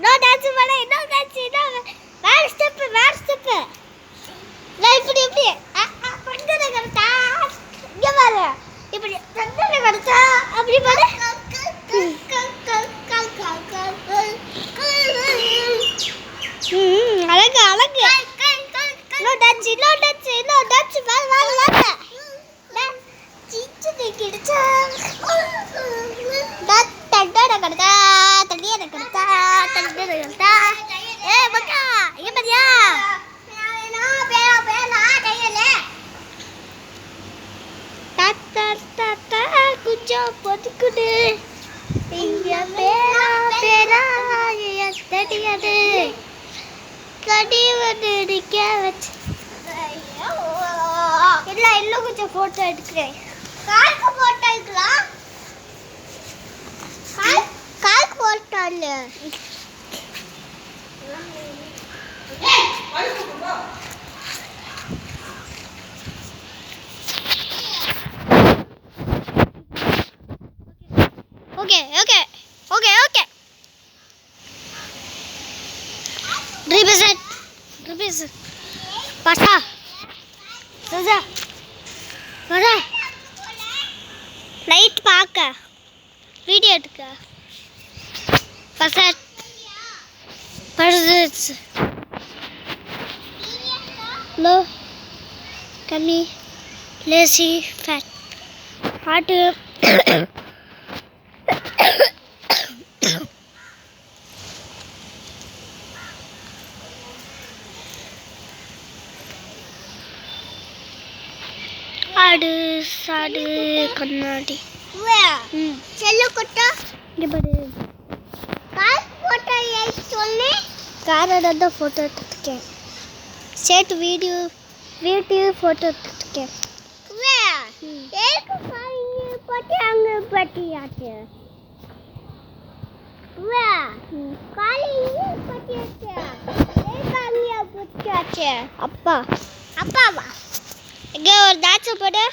No dance பண்ண no dance வேற step நான் இப்படி பண்றத கரெக்டா இங்க பாரு இப்படி பண்றத கரெக்டா அப்படி பாரு அழகு நோ டான்ஸ் வாங்க சிச்சு கிடிச்சா தட்டட கரெக்டா தட்டியட கரெக்டா ஏய் மக்கா இங்க பாரியா கொஞ்சம் பொதுக்குடு இங்க பேரா தெரியாது கடி வந்து நிக்க வச்சு இன்னும் கொஞ்சம் போட்டோ எடுக்கிறேன் காலுக்கு போட்டோ எடுக்கலாம் காலுக்கு போட்டோ இல்லை Okay. Represent. Pasha. Saja. Light paaka. Video எடுக்க. Pasha. Low. Kami. Lazy. Fat. Hard. சாடு கண்ணாடி செல்லு கொட்டா இங்க பாரு கார் போட்டோ சொல்லி காரோட தான் போட்டோ எடுத்துக்கேன் செட் வீடியோ போட்டோ எடுத்துக்கேன் ஏக்கு காரியே போட்டு அங்க பட்டியாச்சு காலியே பட்டியாச்சு ஏகாமியா பட்டியாச்சு அப்பாவா இங்க ஒரு டான்ஸ் போடு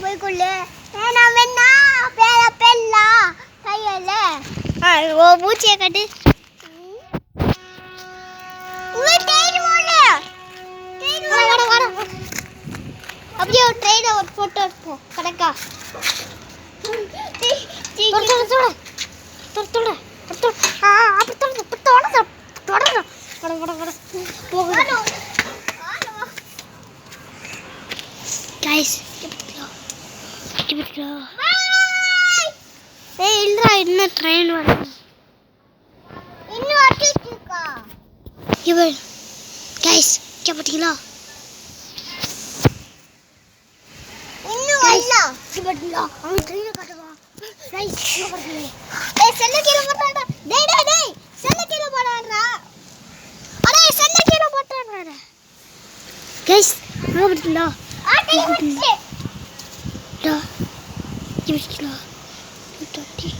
போய்க்குள்ள வேணா பெல்லா கையில ஓ மூச்சியை கட்டு அப்படியே ஒரு ட்ரெயினை ஒரு போட்டோ எடுப்போம் கணக்கா Guys, இன்னும் ட்ரெயின் வரும் இன்னும் அடிச்சிட்டு இருக்கா இவன் गाइस क्या பட்டிங்களா இன்னும் வரல பட்டிங்களா அவன் ட்ரெயின் கட்டவா गाइस என்ன பண்றீங்க ஏய் செல்ல கீழ போடாடா டேய் செல்ல கீழ போடாடா அடே செல்ல கீழ போடாடா गाइस என்ன பட்டிங்களா ஆட்டை விட்டு டா கிவிஸ்லா டட்டி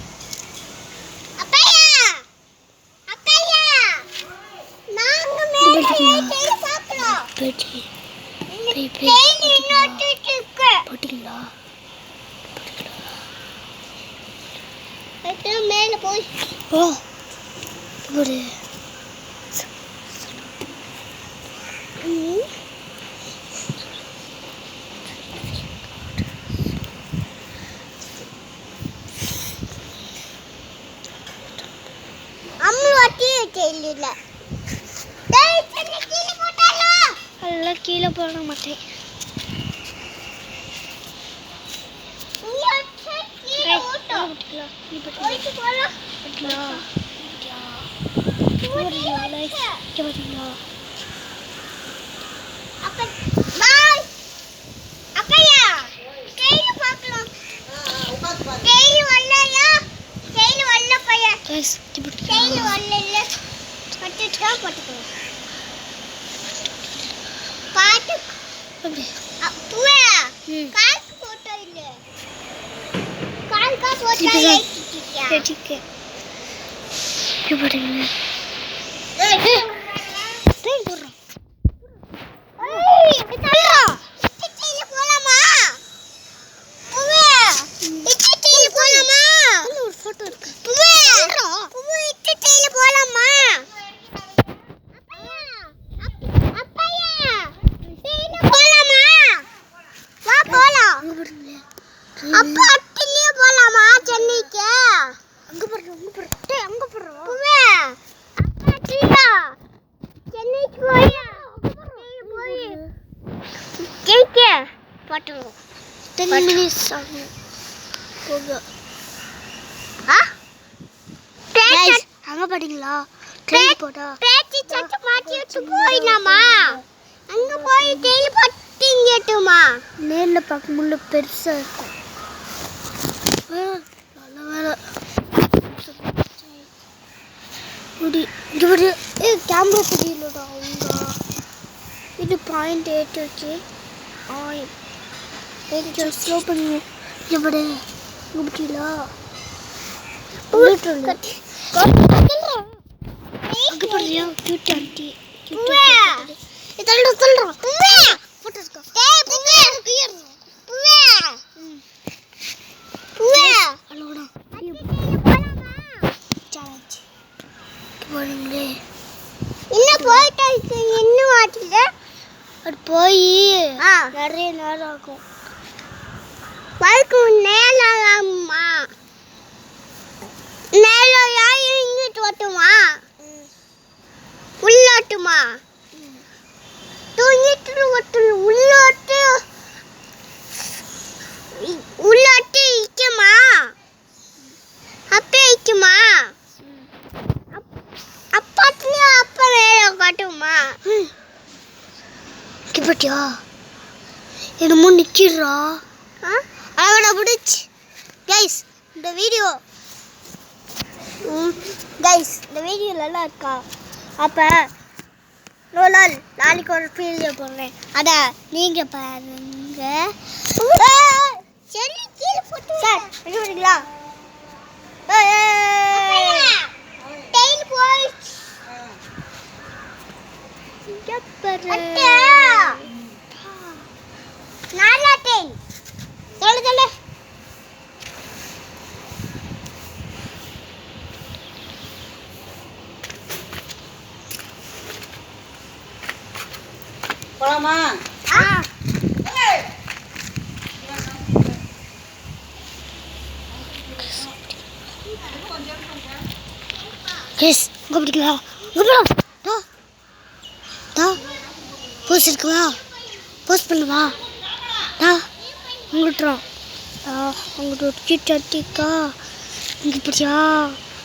அப்பையா நாங்க மேலே ஏறி பார்க்கலாம் பேட்டி ட்ரெயின் இன்னொரு இருக்கு போடிங்களா அது மேலே போய் ஓ ஒரு இல்ல டேய் செல்ல கீழ போடாலோ அல்ல கீழ போட மாட்டேன் நீ அச்சே கீழ ஓட்டு நீ போயிட்டு போலாம் போடலாம் லைக் கேவடிங்களா அப்ப பாய் அப்பையா ட்ரெயின் பார்க்கலாம் ட்ரெயின் வரலையா ட்ரெயின் வரல பையா गाइस ட்ரெயின் வரல பட்டுட்டா போட்டுக்கோ பாட்டு அப்படி அப்பவே கால் போட்டோ இல்ல கால் का போட்டோ है ठीक है क्या पड़ेगा ட்ரெயின் போறோம் ஏய் இதா ட்ரெயின்ல போலாமா ஓவே அப்பா அட்டிலே போலாமா சென்னைக்கு? அங்க போறோம். டேய் அங்க போறோம். போவே. அப்பா அட்டிலா. சென்னைக்கு போயா? போய். கேக்கே. பாட்டுங்க. 10 minutes ஆகும். போங்க. ஆ? கைஸ் அங்க பாத்தீங்களா? ட்ரெயின் போடா. பேட்டி சட்டு மாத்தி வச்சு போயினாமா? அங்க போய் டெய்லி பட்டிங்கட்டுமா? நேர்ல பார்க்க முள்ள பெருசா இருக்கும். நல்ல வேலை கேமரா தெரியலடா அவங்க இது 0.8 வச்சு ஸ்லோ பண்ணுங்க எப்படி முடியல அங்கே போடுறியா கியூட் ஆண்டி இதெல்லாம் சொல்கிறோம் இன்னும் போயிட்டு இன்னும் வாட்டில அது போய் நிறைய நேரம் ஆகும் வரைக்கும் நேரம் ஆகுமா நேரம் யாரும் இங்கிட்டு ஓட்டுமா உள்ளாட்டுமா தூங்கிட்டு ஓட்டு உள்ளாட்டு இக்குமா அப்பே இக்குமா அப்பாத்திலே அப்பா நேரம் காட்டுமா கிப்பட்டியா என்னமோ நிக்கிறா அவட புடிச்சு गाइस இந்த வீடியோ நல்லா இருக்கா அப்ப நாளைக்கு ஒரு வீடியோ போடுறேன் அத நீங்க பாருங்க சரி கீழ போட்டு சார் ரெடிங்களா டெய்ல் போய் அட்டா நாலா டெய்ல் चल போலாமா கேஸ் கூப்பிடுங்களா போஸ்ட் இருக்குவா போஸ்ட் பண்ணுவா உங்கள்கிட்டோம் உங்கள்கிட்ட ஒரு கிட்டா இங்கே பிடிச்சா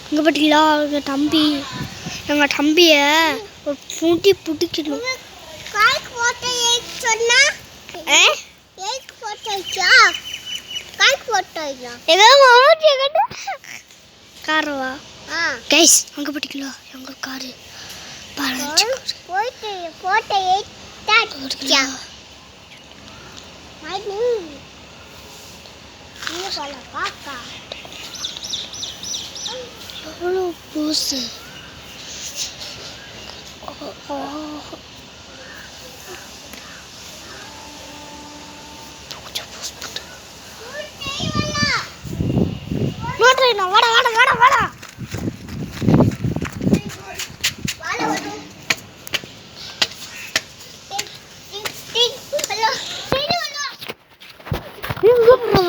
இங்கே பார்த்தீங்களா எங்கள் தம்பியை ஒரு பூட்டி பிடிக்கணும் காரவா கைஸ் அங்கே பார்த்தீங்களா எங்கள் காரு போயிட்டு போட்டோ எவ்வளோ பூசு வாடா வாடா வாடா வாடா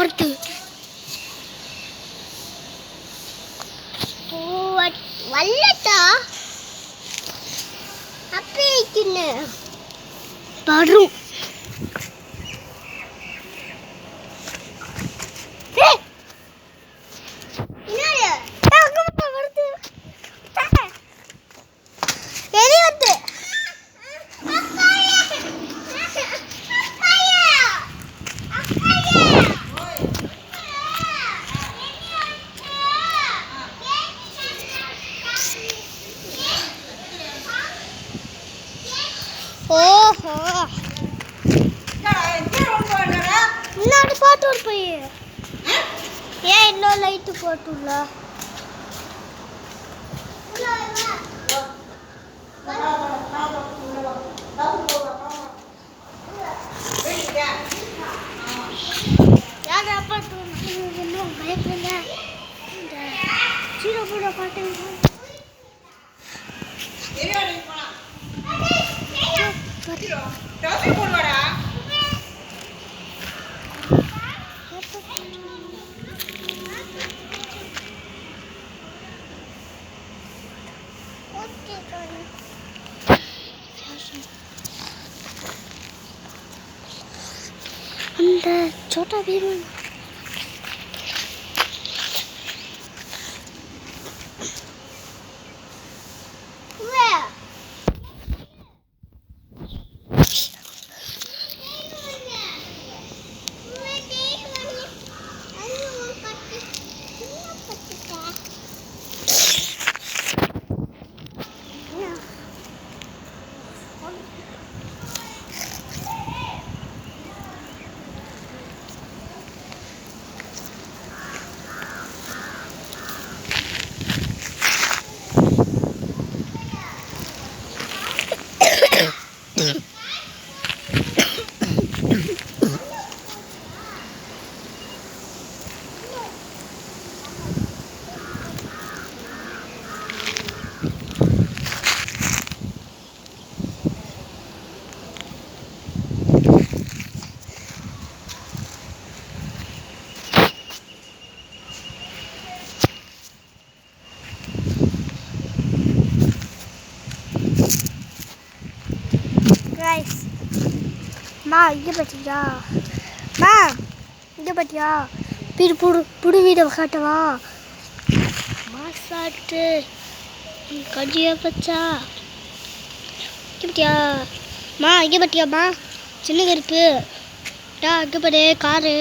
வருது வல்லட்டா அப்பே வரும் ஓஹோ முன்னாடி போட்டு போய் ஏன் இன்னும் லைட்டு போட்டுள்ள பயப்பட சீரோ கூட பாட்டு டாபிக் போடுவாடா छोटा भीम guys. மா இங்கே பார்த்தியா மா இங்கே பார்த்தியா வீடு புது வீடை காட்டவா மாசாட்டு கஞ்சியா பச்சா இங்கே பார்த்தியா மா இங்கே பார்த்தியாம்மா சின்ன கருப்பு டா இங்கே பாரு காரு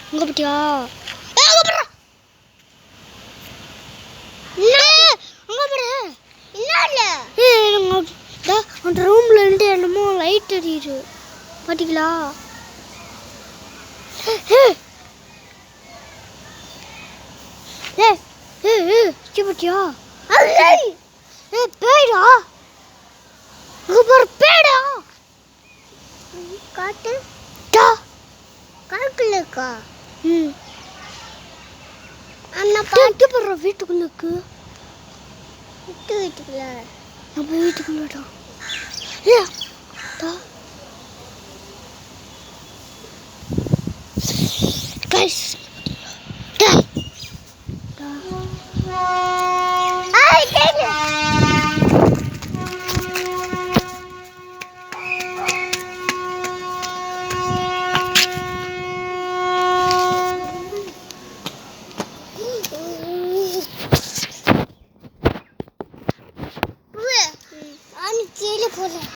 இங்கே பார்த்தியா அந்த ரூம்ல இருந்து என்னமோ லைட் எரியுது பாத்தீங்களா பாத்தியா பேடா இங்க பாரு பேடா காட்டு காட்டுலக்கா அண்ணா பாட்டு போடுற வீட்டுக்குள்ளக்கு வீட்டுக்குள்ள நம்ம வீட்டுக்குள்ளடா guys